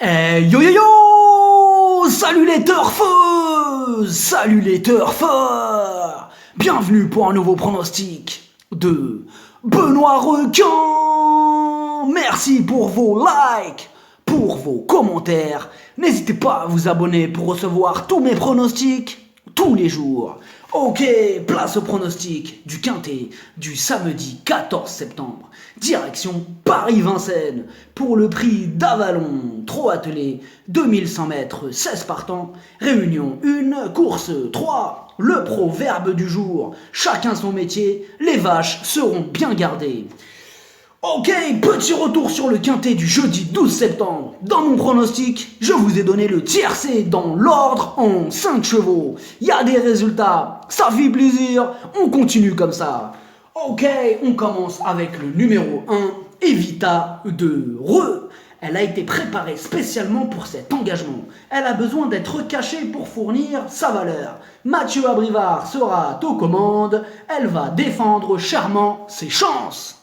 Yo yo yo! Salut les turfeux! Salut les turfeurs! Bienvenue pour un nouveau pronostic de Benoît Requin! Merci pour vos likes, pour vos commentaires. N'hésitez pas à vous abonner pour recevoir tous mes pronostics tous les jours. Ok, place au pronostic du Quintet du samedi 14 septembre. Direction Paris-Vincennes pour le prix d'Avalon, trot attelé, 2100 mètres, 16 partants, réunion 1, course 3. Le proverbe du jour, chacun son métier, les vaches seront bien gardées. Ok, petit retour sur le Quintet du jeudi 12 septembre. Dans mon pronostic, je vous ai donné le tiercé dans l'ordre en 5 chevaux. Il y a des résultats, ça fait plaisir, on continue comme ça. Ok, on commence avec le numéro 1, Evita de Reux. Elle a été préparée spécialement pour cet engagement. Elle a besoin d'être cachée pour fournir sa valeur. Mathieu Abrivard sera aux commandes. Elle va défendre chèrement ses chances.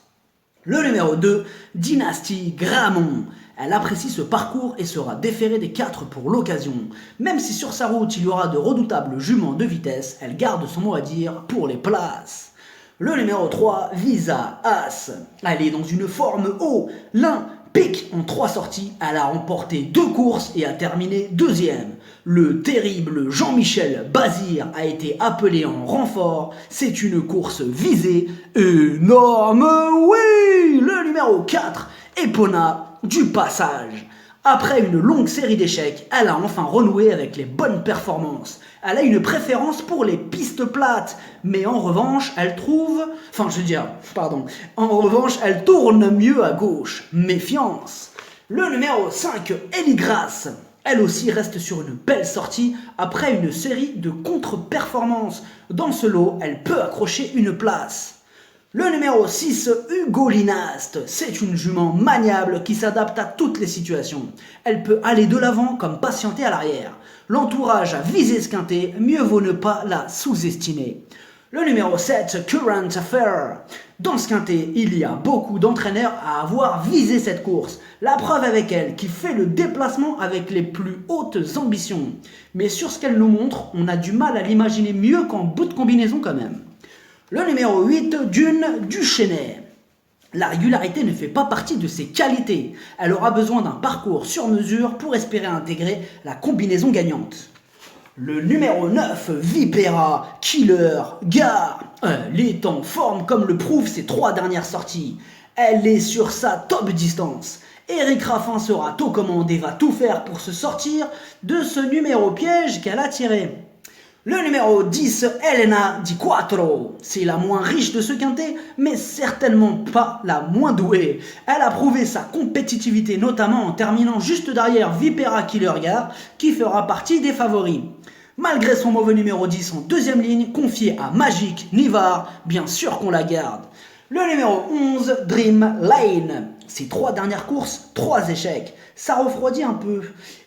Le numéro 2, Dynastie Gramont. Elle apprécie ce parcours et sera déférée des 4 pour l'occasion. Même si sur sa route il y aura de redoutables juments de vitesse, elle garde son mot à dire pour les places. Le numéro 3, Visa As. Elle est dans une forme haut. L'un pique en 3 sorties. Elle a remporté 2 courses et a terminé 2e. Le terrible Jean-Michel Bazir a été appelé en renfort. C'est une course visée. Énorme, oui! Le numéro 4, Epona du Passage. Après une longue série d'échecs, elle a enfin renoué avec les bonnes performances. Elle a une préférence pour les pistes plates, mais en revanche, elle tourne mieux à gauche. Méfiance. Le numéro 5, Eligras. Elle aussi reste sur une belle sortie après une série de contre-performances. Dans ce lot, elle peut accrocher une place. Le numéro 6, Hugo Linaste. C'est une jument maniable qui s'adapte à toutes les situations. Elle peut aller de l'avant comme patienter à l'arrière. L'entourage a visé ce quintet, mieux vaut ne pas la sous-estimer. Le numéro 7, Current Affair. Dans ce quintet, il y a beaucoup d'entraîneurs à avoir visé cette course. La preuve avec elle, qui fait le déplacement avec les plus hautes ambitions. Mais sur ce qu'elle nous montre, on a du mal à l'imaginer mieux qu'en bout de combinaison quand même. Le numéro 8, Dune Duchesnay. La régularité ne fait pas partie de ses qualités. Elle aura besoin d'un parcours sur mesure pour espérer intégrer la combinaison gagnante. Le numéro 9, Vipera, Killer, Gare. Elle est en forme comme le prouvent ses 3 dernières sorties. Elle est sur sa top distance. Eric Raffin sera aux commandes et va tout faire pour se sortir de ce numéro piège qu'elle a tiré. Le numéro 10, Elena Di Quattro. C'est la moins riche de ce quintet, mais certainement pas la moins douée. Elle a prouvé sa compétitivité, notamment en terminant juste derrière Vipera Killergar, qui fera partie des favoris. Malgré son mauvais numéro 10 en 2e ligne, confié à Magic Nivar, bien sûr qu'on la garde. Le numéro 11, Dream Lane. Ses 3 dernières courses, 3 échecs. Ça refroidit un peu.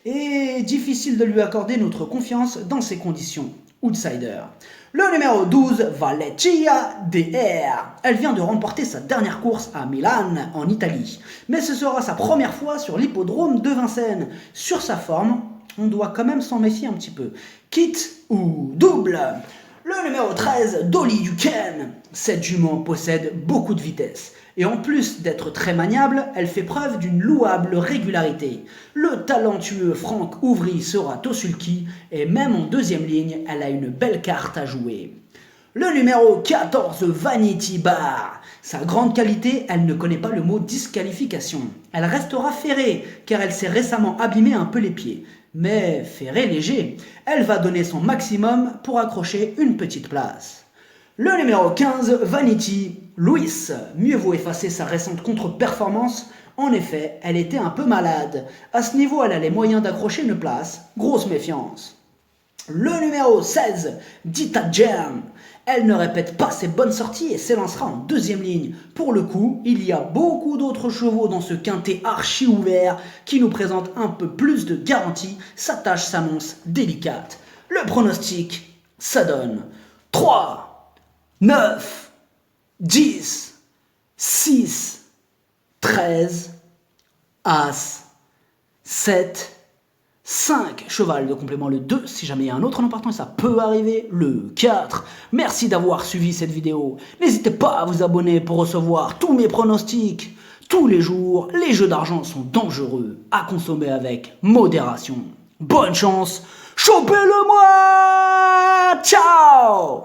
Et difficile de lui accorder notre confiance dans ces conditions. Outsider. Le numéro 12, Valecchia DR. Elle vient de remporter sa dernière course à Milan, en Italie. Mais ce sera sa première fois sur l'hippodrome de Vincennes. Sur sa forme, on doit quand même s'en méfier un petit peu. Quitte ou double. Le numéro 13, Dolly Duquesne. Cette jument possède beaucoup de vitesse. Et en plus d'être très maniable, elle fait preuve d'une louable régularité. Le talentueux Franck Ouvry sera au sulky et même en 2e ligne, elle a une belle carte à jouer. Le numéro 14, Vanity Bar. Sa grande qualité, elle ne connaît pas le mot disqualification. Elle restera ferrée car elle s'est récemment abîmé un peu les pieds. Mais ferrée léger, elle va donner son maximum pour accrocher une petite place. Le numéro 15, Vanity Louis. Mieux vaut effacer sa récente contre-performance. En effet, elle était un peu malade. À ce niveau, elle a les moyens d'accrocher une place. Grosse méfiance. Le numéro 16, Dita Jam. Elle ne répète pas ses bonnes sorties et s'élancera en 2e ligne. Pour le coup, il y a beaucoup d'autres chevaux dans ce quintet archi ouvert qui nous présente un peu plus de garantie. Sa tâche s'annonce délicate. Le pronostic, ça donne 3, 9, 10, 6, 13, As, 7, 5, cheval de complément le 2, si jamais il y a un autre nom partant, ça peut arriver, le 4. Merci d'avoir suivi cette vidéo. N'hésitez pas à vous abonner pour recevoir tous mes pronostics. Tous les jours, les jeux d'argent sont dangereux, à consommer avec modération. Bonne chance, chopez-le moi! Ciao!